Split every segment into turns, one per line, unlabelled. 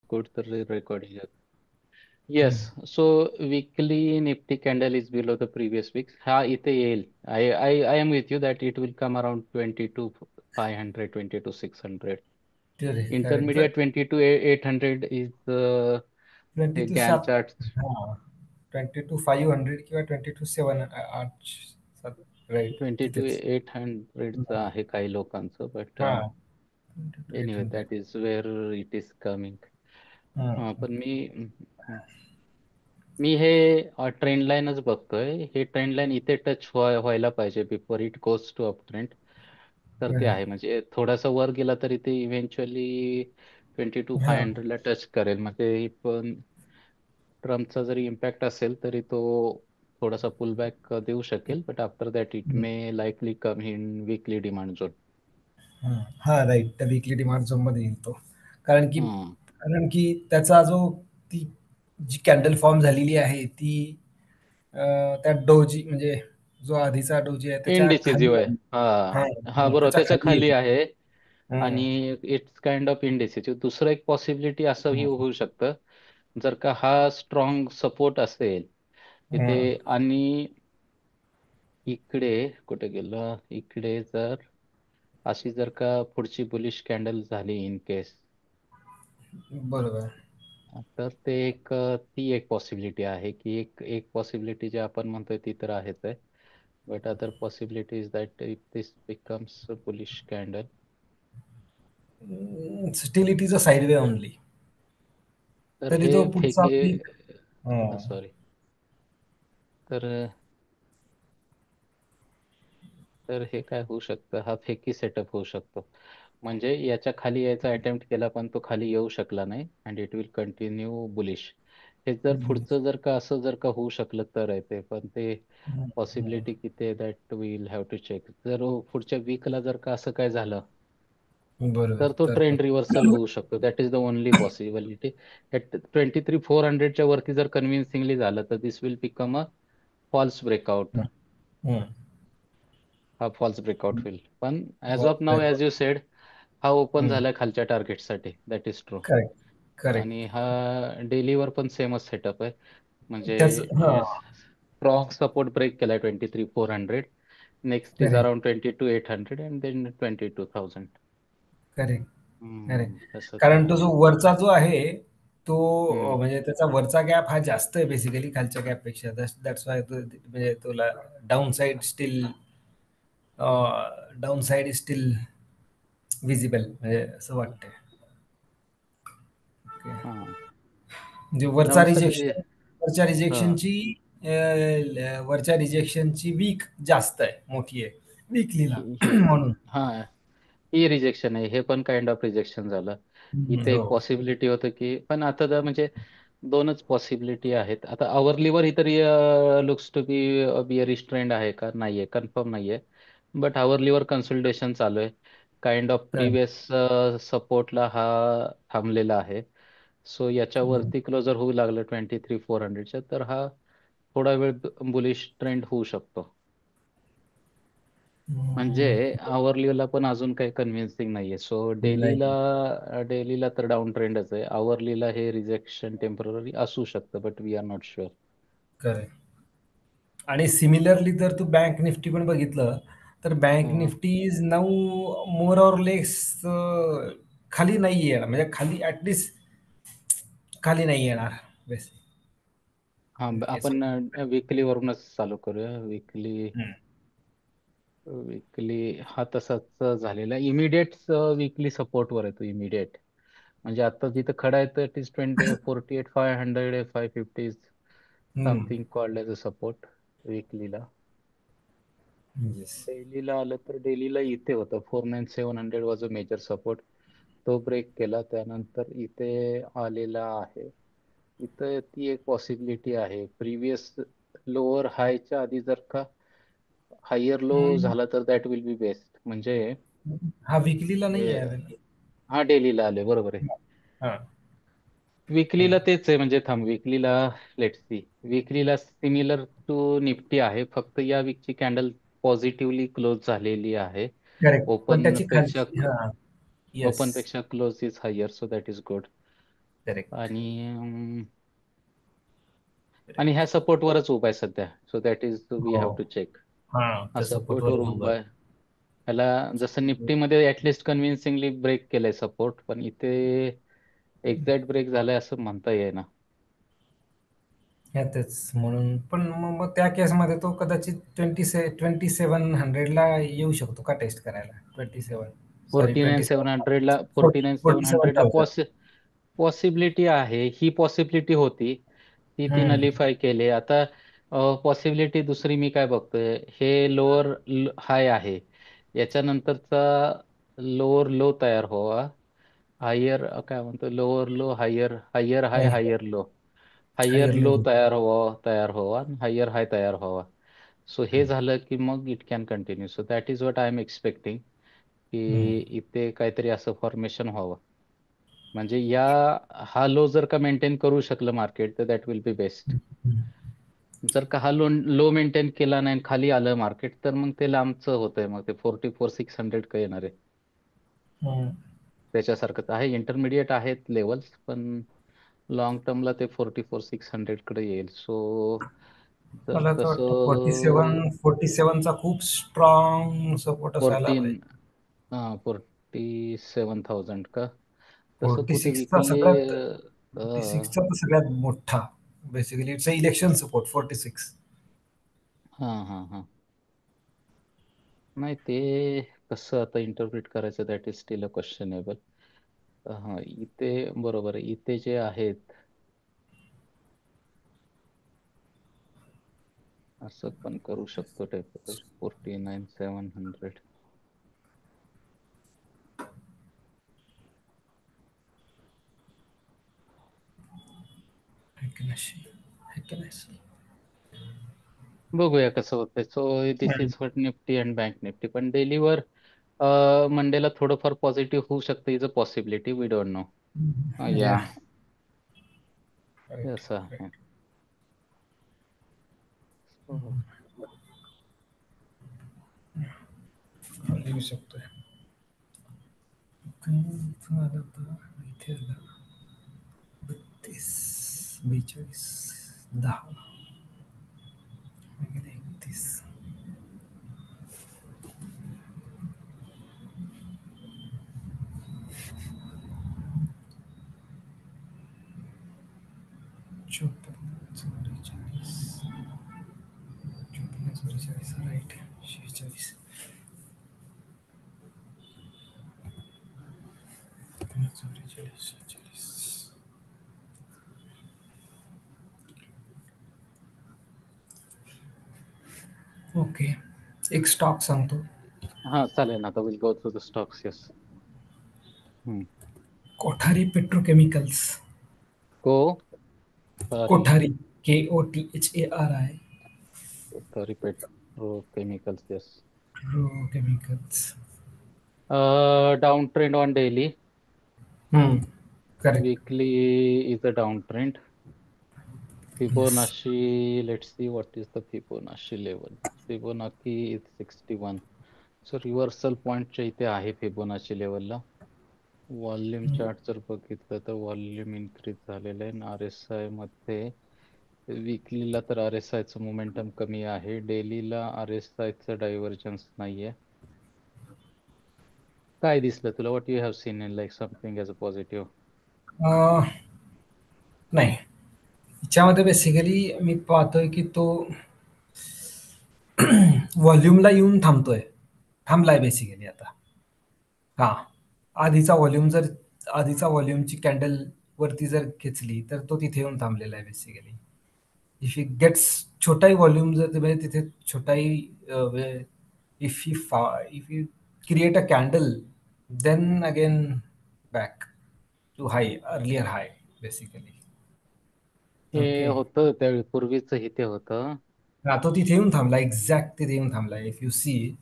good recording. Yes, so weekly Nifty candle is below the previous weeks. हा इथे येईल. I am with you that it will come around 22,500, 22,600.
Correct.
Intermediate 22,800 is
twenty
the
two
Gann
सात
chart.
हां, 22,500 किंवा 22,700 right तिथेच.
22,800 चं आहे काही लोकांचं, but
हां,
anyway,
22,800.
that is where it is coming. पण मी हे ट्रेंड लाईनच बघतोय. हे ट्रेंड लाईन इथे टच व्हायला पाहिजे before it goes to up trend. तर ते आहे म्हणजे थोडासा वर गेला तरी ते इव्हेंच्युअली 22,500 ला टच करेल. म्हणजे पण ट्रम्पचा जरी इम्पॅक्ट असेल तरी तो थोडासा पुल बॅक देऊ शकेल. But after that it may likely come in weekly demand zone.
हां, राईट. त्या वीकली डिमांड झोनमध्ये येईल तो. कारण की
हम्म.
कारण की त्याचा ती जी कॅन्डल फॉर्म झालेली आहे ती त्या डोजी म्हणजे जो आधीचा डोजी आहे त्याच्या खाली
इनडिसिजिव्ह आहे.
आहे.
हा हा
हां,
बरोबर,
त्याच्या
त्याच्या
खाली
खाली
आहे.
आहे.
हं,
आणि इट्स काइंड ऑफ इनडिसिजिव्ह. दुसरं एक पॉसिबिलिटी असंही
हं,
होऊ शकतं, जर का हा स्ट्रॉंग सपोर्ट असेल इथे
हं.
आणि इकडे कुठे गेलं, इकडे जर अशी जर का पुढची बुलिश कॅन्डल झाली इन केस,
बरोबर.
तर ते ती एक पॉसिबिलिटी आहे की एक एक पॉसिबिलिटी जे आपण म्हणतोय ती तर आहेच आहे. But other possibility is that if this becomes bullish candle,
still it is a sideway only.
तर
तरी
हे
तो पुढचा
फेके
पीक
सॉरी तर तर हे काय होऊ शकतं, हा फेकी सेटअप होऊ शकतो. म्हणजे याच्या खाली यायचा अटेम्प्ट केला पण तो खाली येऊ शकला नाही and it will continue bullish. हे जर पुढचं जर का असं जर का होऊ शकलं तर आहे ते, पण ते पॉसिबिलिटी किती आहे that will have to check. जर पुढच्या वीकला जर का असं काय झालं
बरोबर.
तर तो
तर
ट्रेंड रिव्हर्सल होऊ शकतो. That is the only possibility. 23,400च्या वरती जर कन्व्हिन्सिंगली झालं तर this will become a false breakout.
हं.
हा फॉल्स ब्रेकआउट होईल. पण ॲज ऑफ नाव
बरोबर.
ॲज यू सेड, हा ओपन झाला खालच्या टार्गेटसाठी, that is true.
Correct, correct.
आणि हा डेलीवर पण सेमच सेटअप आहे.
त्याच
म्हणजे स्ट्रॉंग सपोर्ट ब्रेक केलाय 23,400. Next is
correct,
around 22,800 and then 22,000.
Correct, correct.
तसंच
कारण
आहे.
तो जो वरचा जो आहे, तो
हम्म.
म्हणजे त्याचा वरचा गॅप हा जास्त आहे बेसिकली खालच्या गॅपपेक्षा. दॅट्स व्हाय तो म्हणजे तुला down side still down side is still visible म्हणजे असं वाटतंय. ओके.
हा
म्हणजे
डाऊनसाईड.
वरच्या
हा
रिजेक्शनची वरच्या रिजेक्शनची वीक जास्त आहे, मोठी आहे वीकलीला
ही
म्हणून.
हा ही रिजेक्शन आहे. हे पण काइंड ऑफ रिजेक्शन झालं. इथे
हो.
एक पॉसिबिलिटी होतं की, पण आता म्हणजे दोनच पॉसिबिलिटी आहेत. आता आवरलीवर ही तरी looks to B bearish trend आहे का नाहीये, कन्फर्म नाहीये. बट आवरलीवर कन्सल्टेशन चालू आहे. Kind of
Correct.
प्रिव्हियस सपोर्टला हा थांबलेला आहे. सो
हं.
याच्यावरती क्लोजर होऊ लागलं 23,400च्या, तर हा थोडा वेळ बुलिश ट्रेंड होऊ शकतो. म्हणजे
हं.
आवरलीला पण अजून काही कन्व्हिन्सिंग नाहीये. सो
नाही.
डेलीला तर डाऊन ट्रेंडच आहे. आवरलीला हे रिजेक्शन टेम्पररी असू शकतं, but we are not sure.
Correct. आणि सिमिलरली जर तू बँक निफ्टी पण बघितलं, तर bank Nifty is now more or less खाली नाही येणार. म्हणजे खाली ॲटलीस्ट खाली नाही येणार बेसिक
हा
इन केस
आपण
ऑफ.
वीकली वरूनच चालू करूया. वीकली
हं.
वीकली हा तसाच झालेला. इमिडिएट वीकली सपोर्टवर आहे तो इमिडिएट. म्हणजे आता जिथं खडा आहे तर इट इज 48,500 550 इज
हं.
Something called as a support विकलीला.
येस.
डेलीला आलं तर डेलीला इथे होतं 49,700 वॉज अ मेजर सपोर्ट. तो ब्रेक केला, त्यानंतर इथे आलेला आहे. इथं ती एक पॉसिबिलिटी आहे. प्रिव्हियस लोअर हायच्या आधी जर का हायर लो
हं.
झाला तर दॅट विल बी बेस्ट. म्हणजे
हा वीकलीला नाही
हे-
आहे अजून.
हा डेलीला आले बरोबर आहे.
हां.
विकलीला तेच आहे. म्हणजे थांब, विकलीला लेट्स सी. विकलीला सिमिलर टू निफ्टी आहे, फक्त या वीकची कॅन्डल पॉझिटिव्हली क्लोज झालेली आहे.
करेक्ट. पण
ओपन
त्याची
पेक्षा
खालची हां. येस.
ओपन पेक्षा close is higher, so that is good.
Correct.
आणि आणि ह्या सपोर्टवरच उभा आहे सध्या. सो दॅट इज वी
हो.
Have to check.
हां,
हा
त्या
सपोर्टवर
सपोर्टवरच उभा
उभा
आहे.
आहे. ह्याला जसं निफ्टीमध्ये ऍटलिस्ट कन्व्हिन्सिंगली ब्रेक केलंय सपोर्ट, पण इथे एक्झॅक्ट ब्रेक झालाय असं म्हणता येईना.
तेच म्हणून पण मग त्या केसमध्ये तो कदाचित 2700 ला येऊ शकतो का टेस्ट करायला? 27 सॉरी
49,700ला
47,000.
पॉसिबिलिटी आहे. ही पॉसिबिलिटी होती. ती
हं,
नलिफाय केली. आता पॉसिबिलिटी दुसरी मी काय बघतोय, हे लोअर हाय आहे. याच्यानंतरचा लोअर लो तयार व्हावा. हायर काय म्हणतो, lower low higher, higher high,
high,
higher low. Higher
higher low.
Low तयार व्हावा आणि हायर हाय तयार व्हावा. सो हे झालं की मग it can continue. So that is what I am expecting,
हं,
की इथे काहीतरी असं फॉर्मेशन व्हावं. म्हणजे हा लो जर का मेंटेन करू शकलं मार्केट, तर दॅट विल बी बेस्ट.
हं,
जर का हा लो मेंटेन केला नाही आणि खाली आलं मार्केट, तर मग ते लांबचं होतंय. मग ते 44,600 का येणार आहे.
हं.
त्याच्यासारखंच आहे. इंटरमिडिएट आहेत लेवल्स, पण लॉंग टर्मला ते 44,600 कडे येईल. सो जर
मला तर वाटतं
तसं
47 चा खूप स्ट्रॉंग सपोर्ट असायला
14
पाहिजे.
47,000 का, तसं कुठे
46 चा
विकले.
सगळ्यात 46 चा तर सगळ्यात मोठा. Basically it's a election support 46.
हां हां हां. नाही ते कसं आता इंटरप्रिट करायचं, that is steel a questionable. हां, इथे बरोबर आहे. इथे जे आहेत, असं पण करू शकतो टेम्परेचर 49,700.
है की नाही? है की नाही?
बघूया कसं होतंय. So this is what Nifty and Bank Nifty. पण डेलीवर मंडेला थोडंफार पॉझिटिव्ह होऊ शकतं, is a possibility, we don't know.
Yeah.
Yeah
correct,
असं आहे.
करेक्ट.
So,
लिहू शकतोय. इथं आलं तर इथे आलं 32, 42, 10, 31, 54, 44, 54, 44 राईट, 46, 44, 46. ओके. एक स्टॉक सांगतो.
हां चालेल ना. आता will go through the stocks. Yes.
Kothari petrochemicals.
को sorry
Kothari, KOTHARI.
Sorry petrochemicals. Yes.
Petrochemicals.
Down trend on daily.
Correct.
Weekly is a down trend.
Yes.
Fibonacci, let's see what is the Fibonacci level. Fibonacci is 61. So reversal पॉईंटच्या इथे आहे Fibonacci लेवलला. Volume chart जर बघितलं तर volume increase झालेलं आहे. R S I मध्ये विकलीला तर आर एस आयचं मोमेंटम कमी आहे. डेलीला आर एस आयचं डायव्हर्जन्स नाहीये. काय दिसलं तुला? What you have seen in like something as a positive?
नाही, याच्यामध्ये बेसिकली मी पाहतोय की तो व्हॉल्यूमला येऊन थांबतोय. थांबलाय बेसिकली आता. हां. आधीचा व्हॉल्यूम जर आधीचा व्हॉल्यूमची कॅन्डल वरती जर खेचली, तर तो तिथे येऊन थांबलेला आहे बेसिकली. इफ ही गेट्स छोटाही व्हॉल्यूम जर म्हणजे तिथे छोटाही if you create a candle, then again back to high, earlier high basically.
हे
ओके.
होतं त्यावेळी पूर्वीचं इथे होतं.
हां, तो तिथे येऊन थांबला. एक्झॅक्ट तिथे येऊन थांबला. इफ यू सी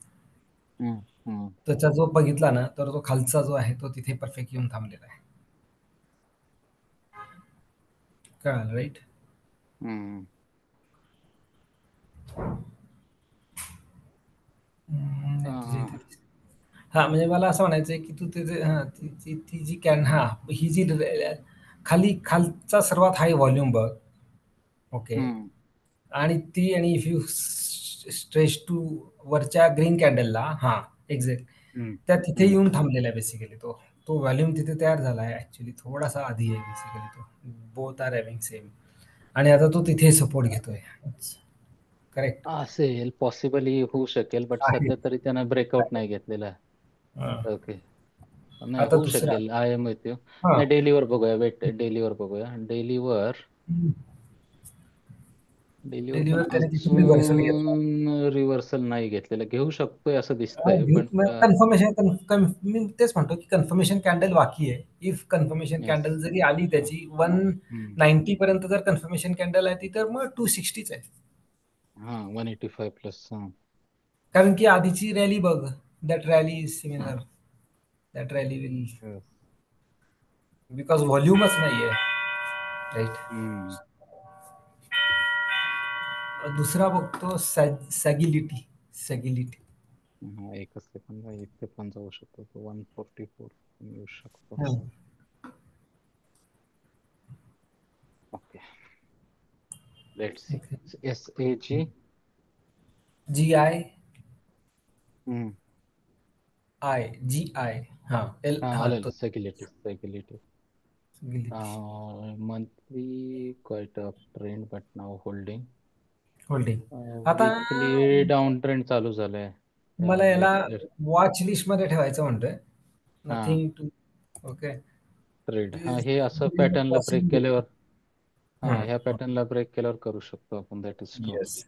हम्म, हम्म,
त्याचा जो बघितला ना, तर तो खालचा जो आहे, तो तिथे परफेक्ट येऊन थांबलेला आहे. कळालं राईट?
हम्म.
नाही तुझ्या
हां.
इथे हां, म्हणजे मला असं म्हणायचं आहे, की तू त्याचे हां, ती जी कॅन हां, ही जी खालचा सर्वात हाय व्हॉल्यूम बघ. ओके.
हम्म.
आणि इफ यू स्ट्रेच टू वरच्या ग्रीन कॅन्डलला, हा, एक्झॅक्ट,
हम्म.
त्या तिथे
हम्म.
येऊन थांबलेला आहे बेसिकली. तो तो व्हॉल्यूम तिथे तयार झाला आहे ऍक्च्युली, थोडासा आधी आहे बेसिकली तो. Both are having same. आणि आता तो तिथे सपोर्ट घेतोय. करेक्ट
असेल, पॉसिबली होऊ शकेल, बट
आहे.
सध्या तरी त्यानं ब्रेकआउट नाही घेतलेला.
हा.
ओके. नाही,
आता
होऊ
दुसरा.
शकेल, आय एम विथ यू.
हा.
नाही, डेलीवर बघूया, वेट, डेलीवर बघूया. डेलीवर पण
डेलिव्हर त्याने तिथून रिव्हर्सल घेतला.
अजून रिव्हर्सल नाही घेतलेलं. घेऊ शकतोय असं दिसतंय, पण
कन्फर्मेशन, मी तेच म्हणतो की कन्फर्मेशन कॅन्डल बाकी आहे. If confirmation
yes.
कॅन्डल जरी आली त्याची 190 पर्यंत जर कन्फर्मेशन कॅन्डल आहे ती, तर मग 260च आहे.
हा, 185 प्लस. हा.
कारण की आधीची रॅली बघ, that rally is similar. That rally will,
Yes.
Because व्हॉल्यूमच नाहीये. राईट.
हम्म.
दुसरा बघतो सॅगिलिटी. सॅगिलिटी.
हा, एकच सेकंद, इथे पण जाऊ शकतो तो 144 येऊ शकतो.
हम्म.
Okay, let's see. SAG.
GI.
हम्म.
GI. हा, एल,
हा,
हा,
आलेलं
तो
सेक्युलिटी.
सॅगिलिटी.
Monthly quite a trend, but now holding.
Holding. आता
वीकली डाऊन ट्रेंड चालू झालाय.
मला याला
लेट्स.
वॉच लिस्ट मध्ये ठेवायचं म्हणतोय.
हा,
नथिंग टू. ओके.
ट्रेड. हा, हे असं पॅटर्नला ब्रेक केल्यावर.
पॉसिबिलिटी.
हा, ह्या पॅटर्नला ब्रेक केल्यावर करू शकतो आपण, दॅट इज ट्रू.
येस.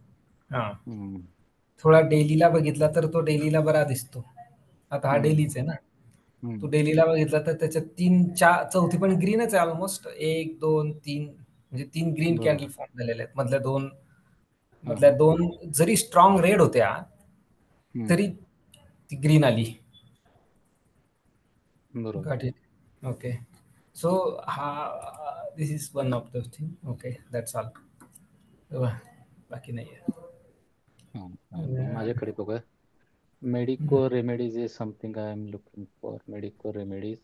हा.
हम्म.
थोडा डेलीला बघितला तर तो डेलीला बरा दिसतो. आता हा
हम्म.
डेलीच आहे ना. तो
हम्म.
डेलीला बघितला तर त्याच्यात तीन चार, चौथी पण ग्रीनच आहे ऑलमोस्ट. एक, दोन, तीन, म्हणजे तीन ग्रीन कॅन्डल
बरोबर.
फॉर्म झालेले आहेत. मधल्या दोन,
हा. हा.
जरी स्ट्रॉंग रेड होत्या
हम्म.
तरी ती ग्रीन आली.
बरोबर.
Got it. ओके. सो हा, this is one of the thing. Okay, that's all. बाकी नाही आहे.
हा, माझ्याकडे बघा. Medico Remedies is something I am looking for. Medico Remedies.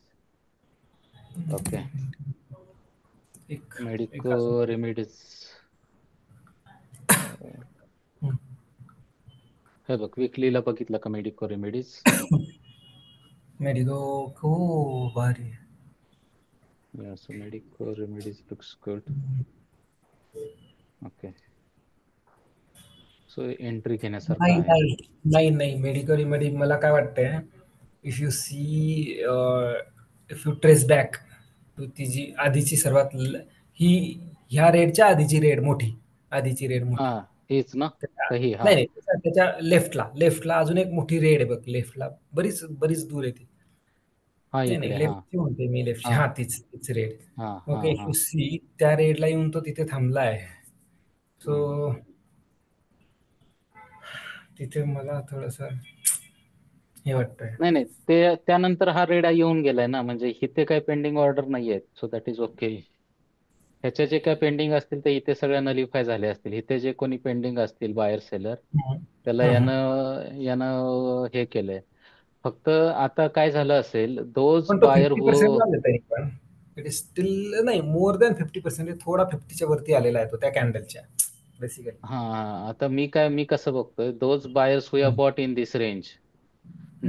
Okay.
एक एक
मेडिको रेमेडीज. हे बघ, विकलीला बघितलं का मेडिको रेमेडीज?
मेडिको. हो, भारी.
So medico remedies looks good. Okay. So entry घेण्यासारखं
नाही
आहे.
नाही नाही नाही, मेडिकल मध्ये मला काय वाटतंय, if you see, if you trace back to तिची आधीची ही, ह्या रेडच्या आधीची रेड मोठी, आधीची रेड
हा,
मोठी.
हेच ना. काही. हा.
नाही नाही, त्याच्या लेफ्टला, अजून एक मोठी रेड आहे बघ लेफ्टला, बरीच बरीच दूर आहे ती.
हा,
नाही
इकडे.
नाही,
हा.
लेफ्टची म्हणते मी, लेफ्टची,
हा.
हा, तीच तीच रेड.
हा. हा.
ओके, इफ
हा.
यू सी त्या रेडला येऊन तो तिथे थांबला आहे. सो
हम्म.
तिथे मला थोडस हे वाटतंय.
नाही नाही, ते त्यानंतर हा रेडा येऊन गेलाय ना, म्हणजे इथे काही पेंडिंग ऑर्डर नाही आहेत, सो दॅट इज ओके. ह्याच्या जे काय पेंडिंग असतील ते इथे सगळ्या नलिफाय झाले असतील. इथे जे कोणी पेंडिंग असतील बायर सेलर,
हम्म.
त्याला
हम्म.
यानं यानं हे केलंय. फक्त आता काय झालं असेल, दोज
पण तो
बायर
50% झाले तरी पण. इट इज स्टील नाही, मोर दॅन 50%, थोडा 50च्या वरती आलेला आहे तो त्या कॅन्डलच्या बेसिकली.
हा, आता मी कसं बघतोय, those buyers who have bought in this range,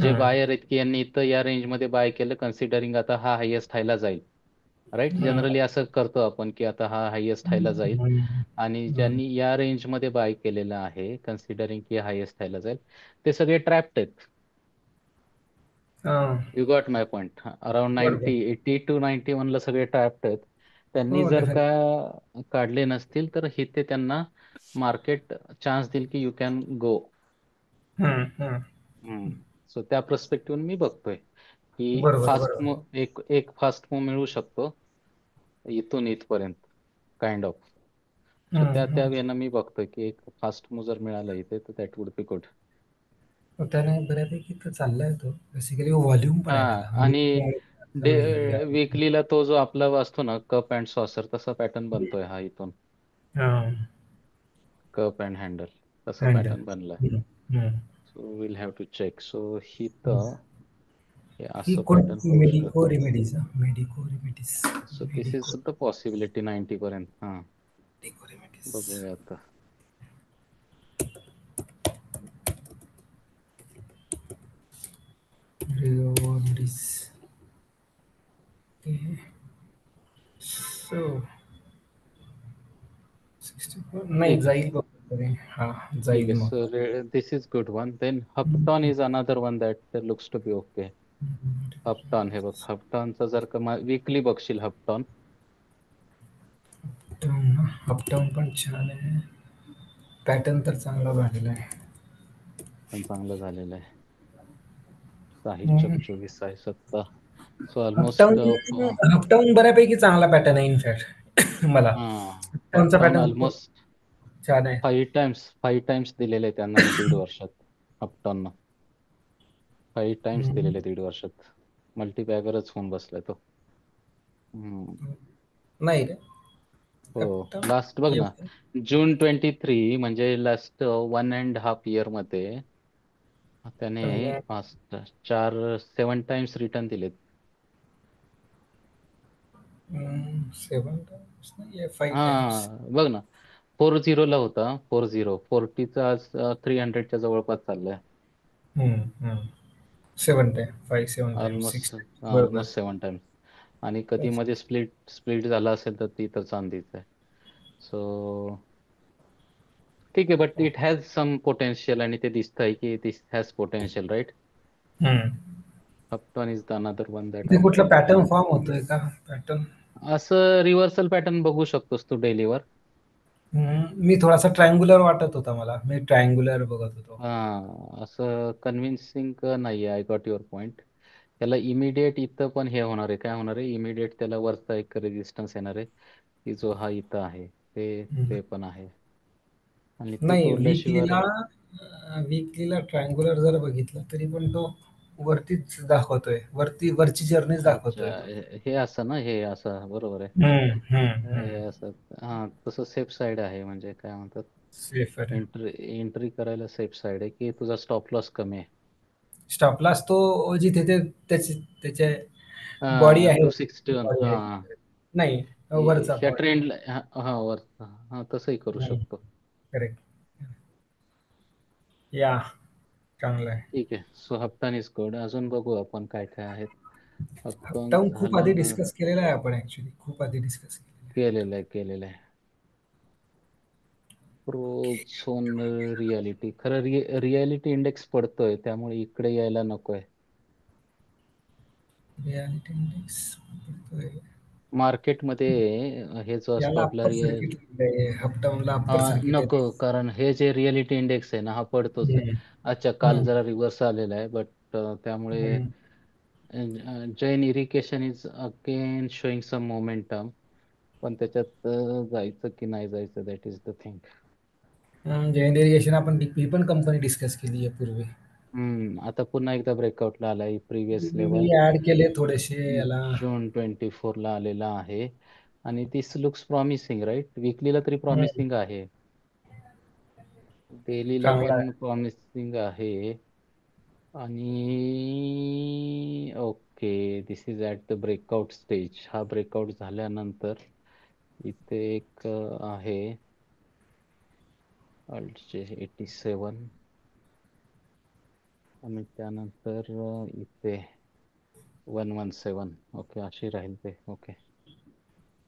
जे बायर आहेत की यांनी इथं या रेंजमध्ये बाय केलं, कन्सिडरिंग आता हा हायेस्ट हायला जाईल. राईट, जनरली असं करतो आपण की आता हा हायेस्ट हायला जाईल, आणि ज्यांनी या रेंजमध्ये बाय केलेलं आहे, कन्सिडरिंग की हायेस्ट हायला जाईल, ते सगळे ट्रॅप्ड आहेत. You got my point. Around
बरोबर.
80 to 91 ला सगळे ट्रॅप्ड आहेत. त्यांनी
हो,
जर का
डेफिनेटली.
काढले नसतील तर इथे त्यांना मार्केट चान्स देईल की यू कॅन गो. सो त्या पर्स्पेक्टिव्ह मी बघतोय की
बरोबर
फास्ट
बरोबर.
मूव, एक फास्ट मूव मिळू शकतो इथून इथपर्यंत, काइंड ऑफ. सो त्या वेळेनं मी बघतोय की एक फास्ट मूव जर मिळाला इथे तर दॅट वुड बी गुड.
त्याने बऱ्यापैकी तर चाललाय तो, बेसिकली व्हॉल्यूम पण
हा,
आहे त्याला,
आणि
म्हणजे
वीकलीला तो जो आपला असतो ना कप अँड सॉसर, तसा पॅटर्न बनतोय हा इथून. कप अँड हँडल तसा
हँडल.
पॅटर्न बनलाय. So will have to check. So ही तर हे
ही
असं पॅटर्न
कोणती
होऊ
मेडिको
शकतं.
Remedies Medico Remedies
so this is
Medico
the possibility 90 पर्यंत. हा,
मेडिको रेमेडीज
बघूया आता.
रेमेडीज सो 64 नाही
ठीक आहे.
जाईल बघ तरी हा
ठीक
जाईल
आहे.
मग.
So this is good one. Then Hapton is another one that looks to be okay. Hapton, हे बघ, हप्टॉनचा जर का वीकली बघशील हप्टॉन.
अपटाऊन पण छान आहे. पॅटर्न तर चांगला झालेला आहे.
पण चांगलं झालेलं आहे. 6
हम्म.
24 6 सो ऑलमोस्ट.
अपटाऊन बऱ्यापैकी चांगला पॅटर्न आहे इनफॅक्ट मला
हा,
अपटाऊनचा
हप्टॉन
पॅटर्न खूप
ऑलमोस्ट
छान आहे.
5 टाइम्स दिलेले त्यांना या 1.5 वर्षात. हप्टॉन 5 टाइम्स
हम्म.
दिलेले 1.5 वर्षात. मल्टीबॅगरच होऊन बसलाय तो. हम्म.
नाही रे
हो,
अपटाऊन
लास्ट बघ ना,
एवढं-
जून 23 म्हणजे लास्ट 1.5 इयर मध्ये त्याने
अपटाऊनला,
7 टाइम्स रिटर्न दिलेत.
7 टाइम्स नाही 5 टाइम्स.
हा, बघ ना, 4-0 ला होता. 40चा आज 300च्या जवळपास चाललाय.
7 टाइम 5 7 टाइम्स
ऑलमोस्ट
6 बरोबर.
Almost 7 times. आणि कधी मध्ये स्प्लिट स्प्लिट झाला असेल तर ती तर चांदीच आहे. सो ठीक आहे, but it has some potential आणि ते दिसतंय की this has potential, right.
Hmm.
Hapton is the another one that
इथे
आय
कुठला
थिंक.
पॅटर्न फॉर्म होतोय का पॅटर्न?
असं रिव्हर्सल पॅटर्न बघू शकतोस तू डेलीवर.
मी थोडासा ट्रायंग्युलर वाटत होता मला. मी ट्रायंग्युलर बघत होतो.
हा, असं कन्व्हिन्सिंग नाही आहे. I got your point. त्याला इमिडिएट इथं पण हे होणार आहे. काय होणार आहे, इमिडिएट त्याला वरचा एक रेजिस्टन्स येणार आहे की जो हा इथं आहे, ते
हम्म.
ते पण आहे. आणि तो
नाही
तोडल्याशिवाय.
वीकलीला ट्रायंग्युलर जर बघितलं तरी पण तो वरतीच दाखवतोय. वरची जर्नीच दाखवतोय
अच्छा,
तो.
हे असं ना, हे असं बरोबर आहे. हे असं, हा, तसं सेफ साईड आहे. म्हणजे काय म्हणतात,
सेफर आहे.
एंट्री करायला सेफ साईड आहे की तुझा स्टॉप लॉस कमी आहे.
स्टॉपलाच तो जिथे ते त्याचे बॉडी
हा,
आहे.
261.
बॉडी
हा,
आहे. नाही वरचा
ह्या
पॉईंट.
ट्रेंडला, हा हा, वर, हा, तसंही करू शकतो.
करेक्ट. या चांगलं आहे.
ठीक आहे. So Hapton is good. अजून बघू आपण काय काय आहेत. हप्तान
अपटाऊन खूप आधी
झालं ना.
डिस्कस केलेला आहे आपण ऍक्च्युली. खूप आधी डिस्कस केलेला आहे.
केलेलं आहे, केलेलं आहे. प्रोझोन रियालिटी, खरं रियालिटी इंडेक्स पडतोय त्यामुळे इकडे यायला नकोय.
रियालिटी इंडेक्स
मार्केटमध्ये हे जो असतो
याला
आपला
अप्पर सर्किट आहे. अपडाऊनला अप्पर सर्किट
नको,
आहे.
कारण हे जे रिअलिटी इंडेक्स आहे ना, हा पडतोच आहे.
हम्म.
अच्छा, काल
हम्म.
जरा रिव्हर्स आलेला आहे, बट त्यामुळे
hmm.
Jain Irrigation is again showing some momentum. पण त्याच्यात जायचं की नाही जायचं, that is the thing.
Jayant Irrigation आपण ही पण कंपनी डिस्कस केली आहे पूर्वी.
आता पुन्हा एकदा ब्रेकआउटला आलाय. प्रिव्हियस
मी
लेवल
ऍड केले थोडेसे याला.
जून 24 ला आलेला आहे. आणि दिस लुक्स प्रॉमिसिंग, राईट. वीकलीला तरी
हम्म.
प्रॉमिसिंग आहे. डेलीला
चांगला
पण
आहे.
प्रॉमिसिंग आहे. आणि okay, this is at the breakout stage. हा ब्रेकआउट झाल्यानंतर इथे एक आहे अल्टचे 87. आणि त्यानंतर इथे 117. ओके, अशी राहील ते. ओके,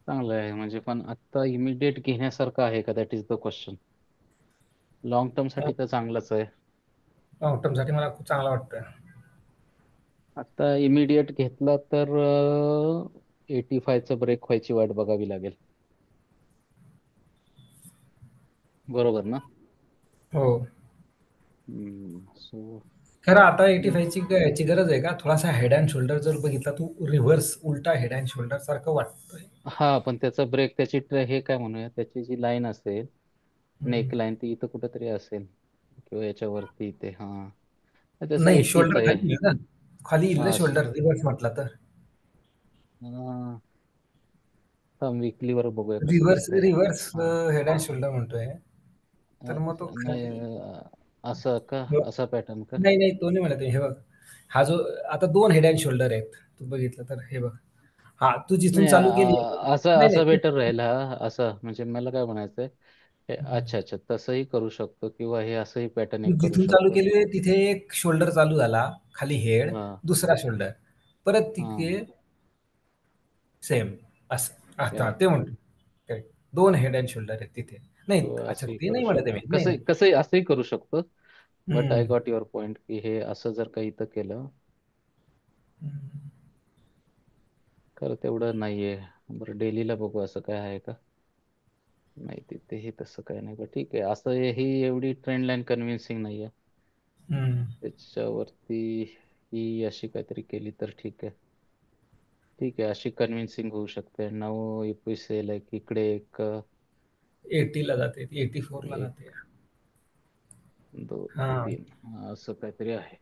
चांगलं आहे. म्हणजे पण आत्ता इमिडिएट घेण्यासारखं आहे का, that is the question. Long टर्मसाठी तर चांगलंच आहे.
लॉंग टर्म साठी मला खूप चांगला वाटतोय.
आता इमिडिएट घेतला तर 85चा ब्रेक व्हायची वाट बघावी लागेल. बरोबर ना.
हो.
सो
खरं आता 85 ची याची गरज आहे का? थोडासा हेड अँड शोल्डर जर बघितला तू रिव्हर्स उलटा हेड अँड शोल्डर सारखं वाटतंय.
हा, पण त्याचा ब्रेक, त्याची हे काय म्हणूया, त्याची जी लाईन असेल,
हम्म.
नेक लाईन, ती इथं कुठेतरी असेल किंवा याच्यावरती इथे. हा, तसं
नाही
80च
शोल्डर
आहे.
खाली येईल ना. खाली येईल ना
हा,
शोल्डर रिव्हर्स म्हटला तर.
वीकलीवर बघूया कसं
रिव्हर्स
दिसतंय.
रिव्हर्स
हा,
हेड अँड शोल्डर म्हणतोय. तर मग तो
अच्छा, नाही,
खाली
असं का,
हो.
असा पॅटर्न का.
नाही, नाही तो नाही म्हणत आहे. हे बघ हा जो आता दोन हेड अँड शोल्डर आहेत. तू बघितलं तर हे बघ. हा तू जिथून
नाही
चालू केली.
असं
नाही
असं
नाही
बेटर राहील हा. असं म्हणजे मला काय म्हणायचंय, हे अच्छा अच्छा तसंही करू शकतो किंवा हे असंही पॅटर्न
तू
एक करू
जिथून चालू
शकतो.
केली तिथे एक शोल्डर चालू झाला, खाली हेड,
हा
दुसरा शोल्डर, परत
हा
तिथे
हा.
सेम असं. आता
या
ते म्हणतो. Correct. दोन हेड अँड शोल्डर आहेत तिथे. नाही,
तो
अच्छा
असंही
ते
करू
नाही म्हणत आहे
शकतो,
मी. नाही,
कसं
नाही.
कसंही असंही करू शकतो. बट आय
हं.
गॉट युअर पॉइंट की हे असं जर काही इथं केलं तर तेवढं नाहीये. बरं डेलीला बघू असं काय आहे का. नाही तिथेही तसं काय नाही, पण ठीक आहे. असं ही एवढी ट्रेंड लाईन कन्व्हिन्सिंग नाहीये.
हं.
त्याच्यावरती ही अशी काहीतरी केली तर ठीक आहे. ठीक आहे, अशी कन्व्हिन्सिंग होऊ शकते. 9 एक इकडे एक
80 ला जाते, 84 ला
एक
जाते.
दोन
हां.
तीन असं काहीतरी आहे.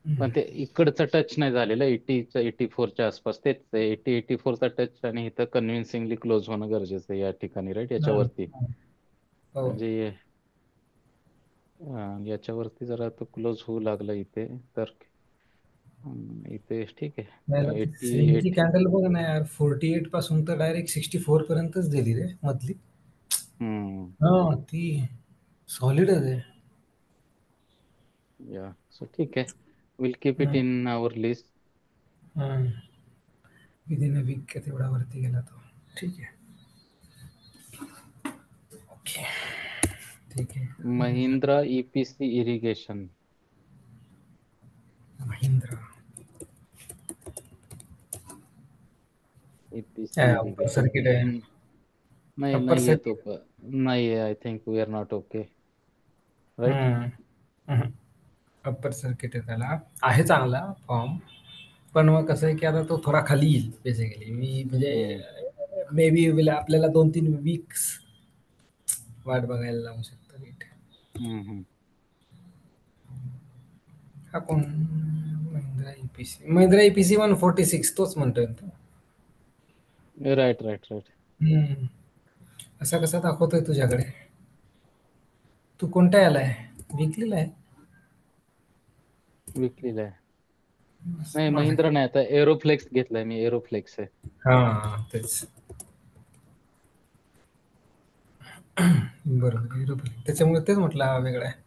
हं.
पण ते इकडचं टच नाही झालेलं 84च्या आसपास. तेच 84चा टच आणि इथं कन्व्हिन्सिंगली क्लोज होणं गरजेचं आहे या ठिकाणी, राईट,
हां.
याच्यावरती.
हां. हो.
म्हणजे याच्यावरती जरा तो क्लोज होऊ लागला इथे तर इथे ठीक
नाही
आहे.
ना, ती
एटी
सेलची
एट
कॅन्डल बघ ना यार, 48 पासून तर डायरेक्ट 64 पर्यंतच गेली रे मधली.
हम्म
हां, ती सॉलिडच आहे.
या सो ठीक आहे. Will keep it
hmm.
In our list.
Hmm. Within a week तेवढा वरती गेला तो. ठीक आहे. ओके. ठीक आहे. Mahindra.
Mahindra EPC irrigation.
Mahindra.
EPC
upper
irrigation.
Circuit आहे.
नाही
अप्पर
नाही आहे तो
सर्किट.
नाही आहे. I think we are not okay, right.
Hmm. Hmm. Upper circuit आहे त्याला. आहे चांगला फॉर्म. पण मग कसं आहे, की आता तो थोडा खाली येईल बेसिकली. मी म्हणजे
हम्म
मे बी आपल्याला 2-3 वीक्स वाट बघायला लागू शकतं नीट.
हम्म.
हा कोण? महिंद्रा ईपीसी. महिंद्रा ईपीसी 146 तोच म्हणतोय ना तो?
Right right right.
हं. असा कसा दाखवतोय तुझ्याकडे? तू कोणत्या याला आहे? वीकलीला आहे?
विकलेला आहे. नाही
माझ्याकडे.
महिंद्रा नाही, आता एरोफ्लेक्स घेतलाय मी. एरोफ्लेक्स आहे.
हां, तेच. बरोबर, बरोबर. त्याच्यामुळे तेच म्हटलं हा वेगळा आहे.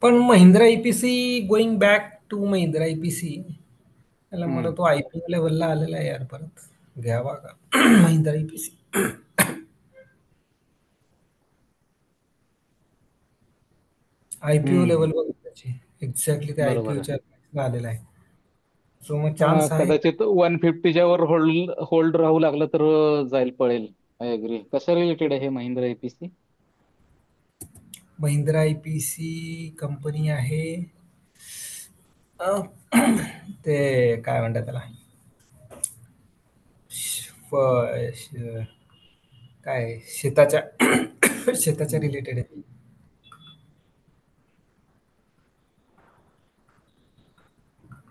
पण Mahindra EPC, going back to Mahindra EPC, त्याला मला
हम्म
तो आयपीओ लेव्हलला आलेला आहे यार परत. घ्यावा का? महिंद्रा ईपीसी. आयपीओ
हम्म.
लेव्हल बघ त्याची. एक्झॅक्टली त्या
बरोबर आहे.
आयपीओच्या आलेला आहे. सो मग
हा
चान्स आहे.
कदाचित 150च्या वर होल्ड होल्ड राहू लागलं तर जाईल, पळेल. I agree. कशा रिलेटेड आहे हे Mahindra APC?
Mahindra EPC company आहे. अ, ते काय म्हणतात त्याला? श- काय शेताच्या शेताच्या रिलेटेड आहे.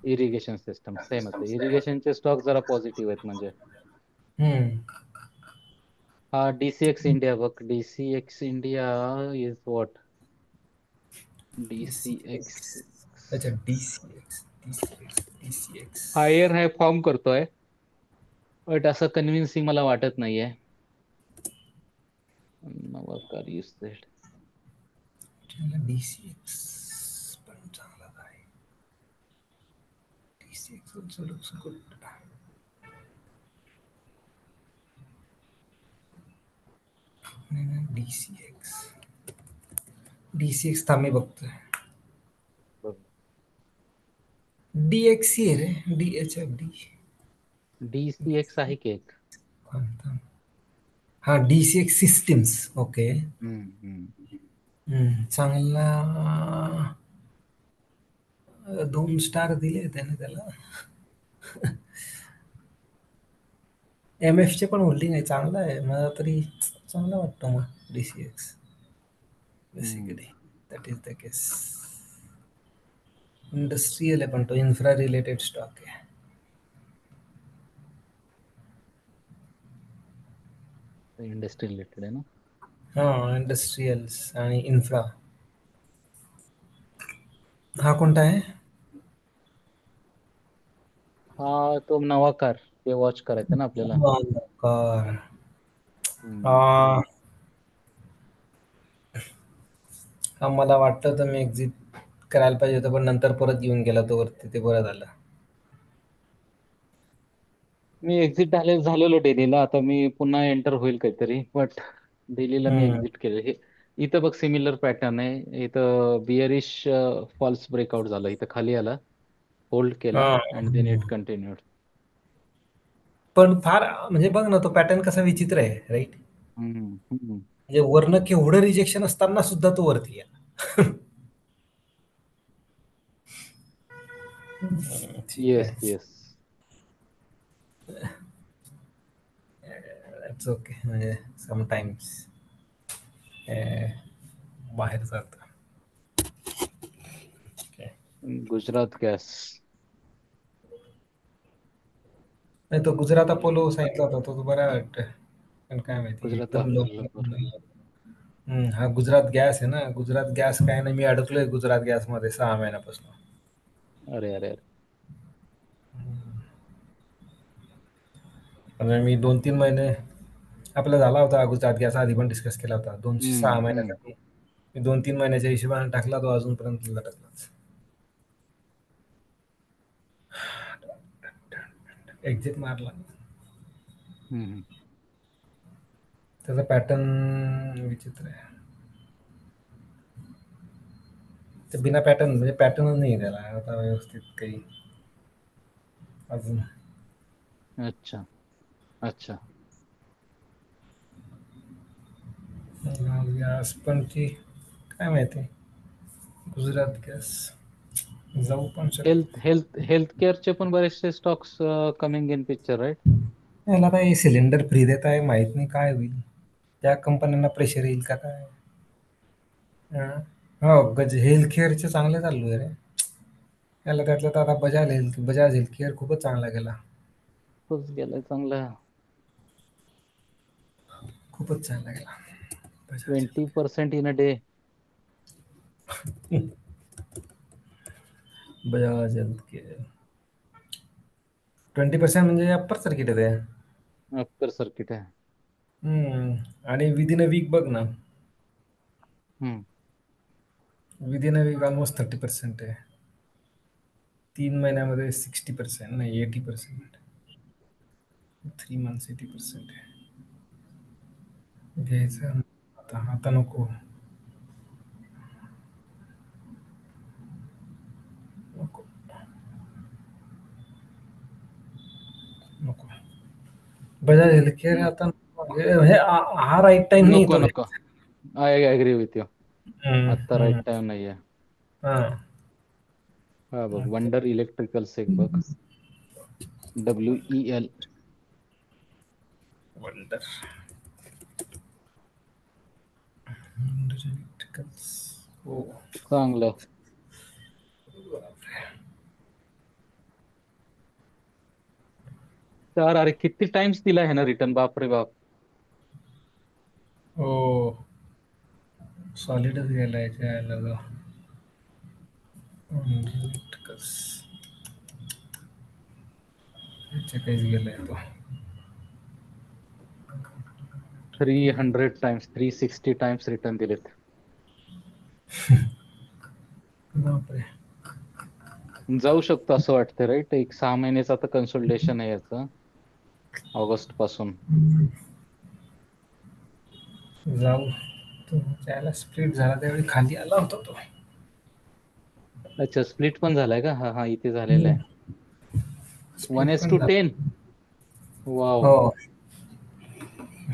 इरिगेशन सिस्टम सेमच आहे. इरिगेशनचे स्टॉक जरा पॉझिटिव्ह आहेत म्हणजे.
हम्म.
हा डीसीएक्स इंडिया बघ. DCX India is what?
DCX.
DCX
अच्छा, DCX.
हायर हाय फॉर्म करतोय, बट असं कन्व्हिन्सिंग मला वाटत नाहीये. नवा कार यूज
DCX पण चांगला आहे. DCX also looks good. DCX. DCX थांब मी बघतोय. DXC आहे रे. DHFD.
डीसीएक्स आहे की एक.
हा, DCX सिस्टीम्स. ओके.
हम्म.
चांगला. 2 स्टार दिले त्याने त्याला. MFचे पण होल्डिंग आहे, चांगला आहे मला तरी. चांगला वाटतो मग DCX.
हम्म.
Basically that is the case. Industrial आहे पण तो इन्फ्रा रिलेटेड स्टॉक आहे.
इंडस्ट्री रिलेटेड आहे ना.
हा, इंडस्ट्रियल्स आणि इन्फ्रा. हा कोणता आहे?
हा तो नवा कार ते वॉच करायचं ना आपल्याला.
कार.
हम्म.
हा, हा मला वाटतं तर मी एक्झिट करायला पाहिजे होतं, पण नंतर परत येऊन गेला तो वरती, ते बरं झालं.
मी एक्झिट झालेलो डेलीला, आता मी पुन्हा एंटर होईल काहीतरी, बट डेलीला मी
हम्म.
एक्झिट केलं. हे इथं बघ सिमिलर पॅटर्न आहे. इथं बिअरिश फॉल्स ब्रेकआउट झालं, इथं खाली आला, होल्ड केला
हा.
And then it continued.
पण फार म्हणजे बघ ना, तो पॅटर्न कसा विचित्र आहे, राईट?
हम्म. हम्म.
म्हणजे वरनं केवढं रिजेक्शन असताना सुद्धा तो वरती गेला. ठीक
येस
आहे.
येस.
It's okay. म्हणजे समटाईम्स बाहेर जातं. Okay.
गुजरात गॅस.
नाही, तो गुजरात अपोलो सांगितला होता, तो बरा वाटतं. पण काय माहिती
गुजरात
एकदम
अपोलो
लवकर.
बरोबर.
हा गुजरात गॅस आहे ना. गुजरात गॅस काय नाही, मी अडकलोय गुजरात गॅस मध्ये 6 महिन्यापासून.
अरे अरे अरे.
म्हणजे मी 2-3 महिने, आपला झाला होता गुजरात गॅस आधी पण डिस्कस केला होता, दोनशे
हम्म.
सहा
हम्म.
महिन्यासाठी मी 2-3 महिन्याच्या हिशोबाने टाकला, तो अजूनपर्यंत लटकलाच. एक्झिट मारला.
हम्म.
त्याचा पॅटर्न विचित्र आहे. ते बिना पॅटर्न म्हणजे पॅटर्नच नाही त्याला आता व्यवस्थित काही अजून.
अच्छा अच्छा.
गॅस पण ती काय माहिती, गुजरात गॅस जाऊ पण शकतो.
हेल्थ केअरचे पण बरेचसे stocks coming in picture right.
याला काय सिलेंडर फ्री देत आहे, माहित नाही काय होईल. त्या कंपन्यांना प्रेशर येईल का काय. हं. हो, हेल्थ केअरचे चांगले चालू आहे रे. याला त्यातलं तर आता बजाज हेल्थ केअर खूपच चांगला गेला.
खूपच गेलाय चांगला.
खूपच चांगला गेला Bajaj
20% in a day.
Health. Bajaj health care 20% म्हणजे अप्पर सर्किट आहे ते.
अप्पर सर्किट आहे.
आणि विदिन अ वीक बघ ना,
हम्म.
विदिन अ वीक ऑलमोस्ट 30% आहे. 3 महिन्यामध्ये 60%, नाही 80%. 3 मंथ्स 80% आहे. घ्यायचं आता, आता नको. नको नको. बजाज हेल्थ केअर
न-
आता म्हणजे हा राईट टाइम नाही
नको
तो
नको.
घ्यायचा.
I agree with you.
Hmm,
आत्ता
हम्म.
राईट टाइम नाहीये.
हा.
हा बघ वंडर इलेक्ट्रिकल्स एक बघ, WEL.
Wonder electricals. हो.
चांगलं. तर अरे किती टाइम्स दिला आहे ना रिटर्न, बाप रे बाप.
हो, सॉलिडच गेलाय याच्या इलेक्ट्रिकल्स. काहीच गेलाय तो.
300 टाइम्स, 360 टाइम्स रिटर्न दिलेत.
बापरे.
जाऊ शकतो असं वाटतं राईट. एक 6 महिन्याचं आता कन्सल्टेशन आहे याचं, ऑगस्ट पासून.
जाऊ. तो त्याला स्प्लिट झाला त्यावेळी खाली आला होता तो.
अच्छा स्प्लिट पण झालाय का? हा हा इथे झालेला आहे. वन
स्प्लिट
एस
पण
टू
झाला.
Ten wow.
हो,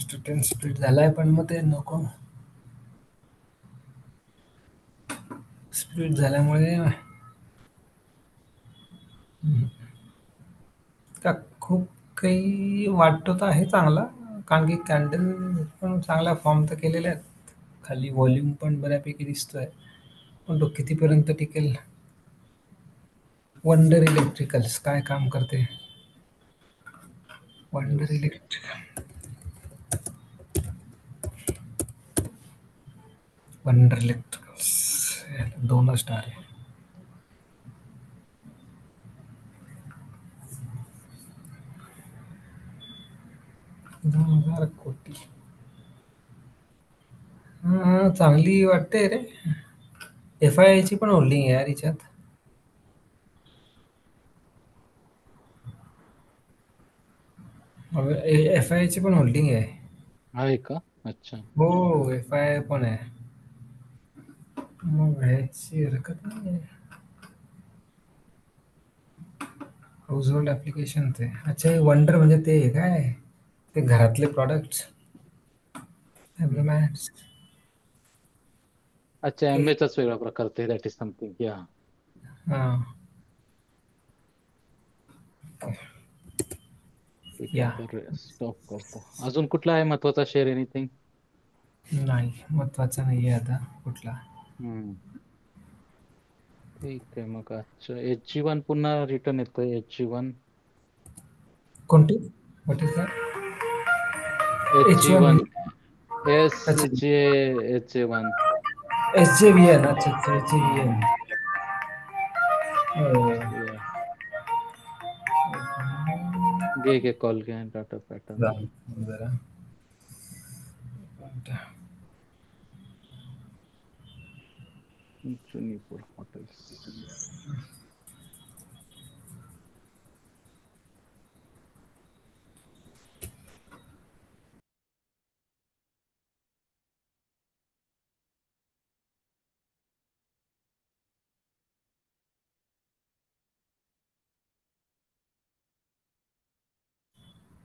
स्प्लिट स्प्लिट झालाय, पण मग ते नको. स्प्लिट झाल्यामुळे का खूप काही वाटत तर आहे चांगला, कारण की कॅन्डल पण चांगला फॉर्म तर केलेले आहेत. खाली व्हॉल्यूम पण बऱ्यापैकी दिसतोय, पण तो कितीपर्यंत टिकेल. वंडर इलेक्ट्रिकल्स काय काम करते? Wonder
yes.
Electric wonder electricals 2 star आहे. 2,000 कोटी. हा, चांगली वाटते रे. FII ची पण होल्डिंग आहे यार हिच्यात. FII ची पण होल्डिंग आहे.
आहे का? अच्छा.
हो, FII पण आहे. मग घ्यायची हरकत नाही. हाऊस होल्ड ऍप्लिकेशन ते. अच्छा, हे वंडर म्हणजे ते काय, ते घरातले प्रॉडक्ट्स.
हम्म.
मॅट्स.
अच्छा, एमएचाच वेगळा प्रकार ते, दॅट इज समथिंग या.
हा.
ठीक आहे,
या.
तर स्टॉप करतो. अजून कुठला आहे महत्वाचा शेअर, एनिथिंग?
नाही, महत्वाचा नाहीये आता कुठला.
हम्म. ठीक आहे मग. अच्छा, HG1 पुन्हा रिटर्न येतोय. HG1.
कोणती? What is that? H1.
HG1. S
अच्छा.
जे HJ1.
SJVN. अच्छा अच्छा, SJVN.
या. घे घे कॉल घे, डाटा पॅटर्न.
जरा.
Juniper hotels.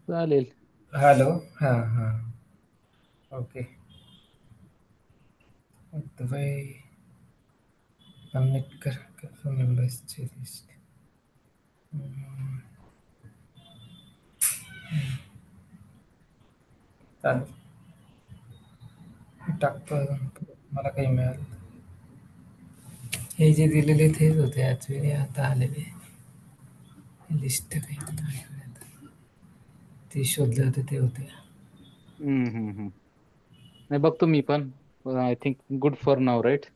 चालेल.
हॅलो. हा हा. ओके. दुबई. सबमिट कर. कन्फर्म मेंबर्सची लिस्ट. चालेल. टाकतो मला काही मिळालं. हे जे दिलेले तेच होते ऍक्च्युली, आता आलेले लिस्ट काही नाही. ते शोधले होते ते होते.
नाही, बघतो मी पण. I think good for now, right?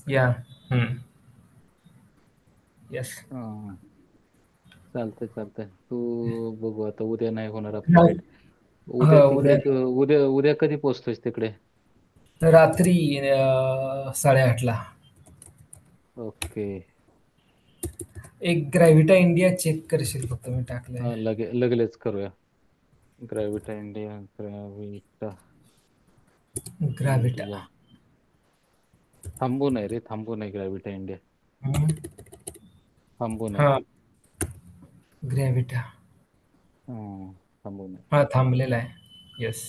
Yeah. Yes.
चालतंय चालतंय. तू बघू आता, उद्या नाही होणार आपलं मीट.
हा,
उद्या
उद्या.
तिकडे उद्या उद्या कधी पोहोचतोयस तिकडे?
रात्री 8:30ला.
ओके.
एक ग्रॅव्हिटा इंडिया चेक करशील फक्त, मी टाकलंय.
लगेच करूया. ग्रॅव्हिटा इंडिया, ग्रॅव्हिटा
ग्रॅव्हिटा.
इंडिया. थांबू नये रे, थांबू नये. ग्रॅव्हिटा इंडिया थांबू नये.
हा, ग्रॅव्हिटा.
थांबू नये.
हा, थांबलेला आहे. येस.